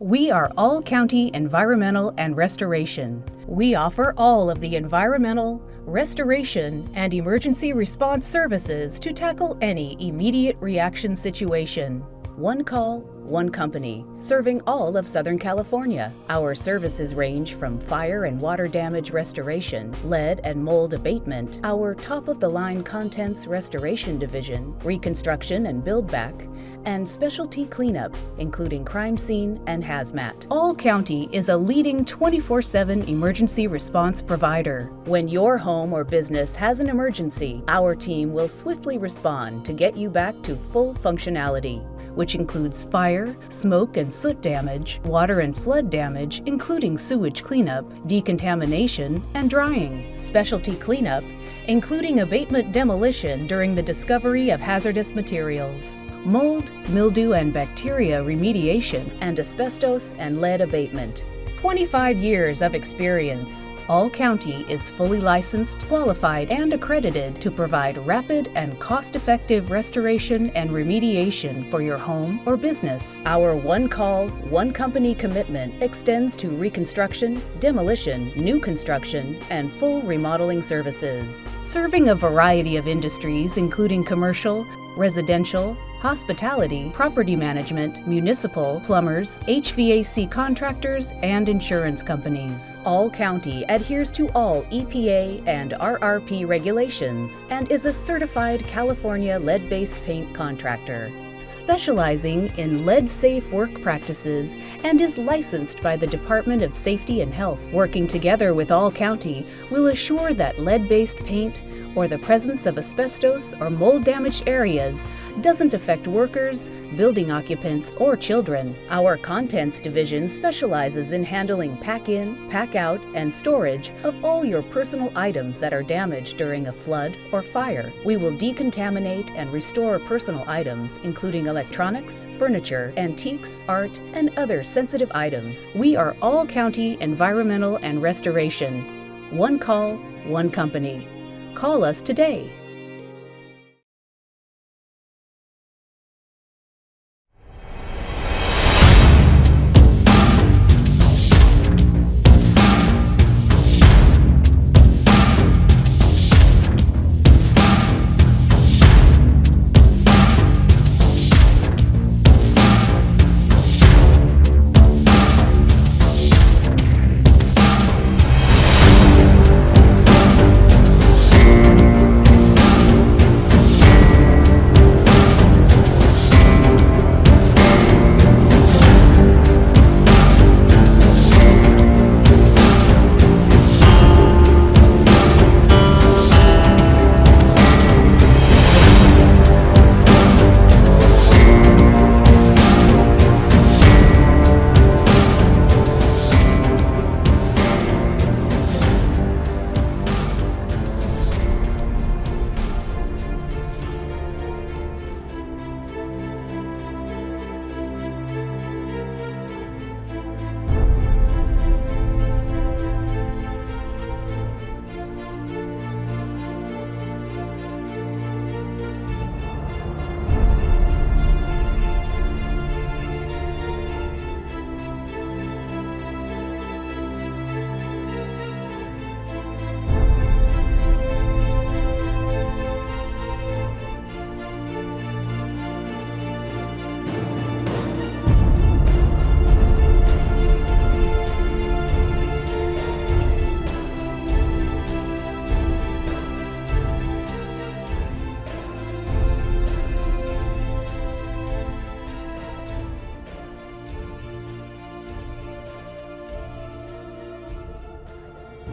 We are All County Environmental and Restoration. We offer all of the environmental, restoration, and emergency response services to tackle any immediate reaction situation. One call, one company, serving all of Southern California. Our services range from fire and water damage restoration, lead and mold abatement, our top-of-the-line contents restoration division, reconstruction and build-back, and specialty cleanup, including crime scene and hazmat. All County is a leading 24/7 emergency response provider. When your home or business has an emergency, our team will swiftly respond to get you back to full functionality, which includes fire, smoke and soot damage, water and flood damage, including sewage cleanup, decontamination, and drying. Specialty cleanup, including abatement demolition during the discovery of hazardous materials. Mold, mildew, and bacteria remediation, and asbestos and lead abatement. 25 years of experience. All County is fully licensed, qualified, and accredited to provide rapid and cost-effective restoration and remediation for your home or business. Our one call, one company commitment extends to reconstruction, demolition, new construction, and full remodeling services. Serving a variety of industries including commercial, residential, hospitality, property management, municipal, plumbers, HVAC contractors, and insurance companies. All County adheres to all EPA and RRP regulations and is a certified California lead-based paint contractor, specializing in lead-safe work practices and is licensed by the Department of Safety and Health. Working together with All County will assure that lead-based paint or the presence of asbestos or mold-damaged areas doesn't affect workers, building occupants, or children. Our Contents Division specializes in handling pack-in, pack-out, and storage of all your personal items that are damaged during a flood or fire. We will decontaminate and restore personal items, including electronics, furniture, antiques, art, and other sensitive items. We are All County Environmental and Restoration. One call, one company. Call us today.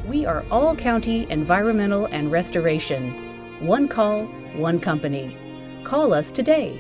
We are All County Environmental and Restoration. One call, one company. Call us today.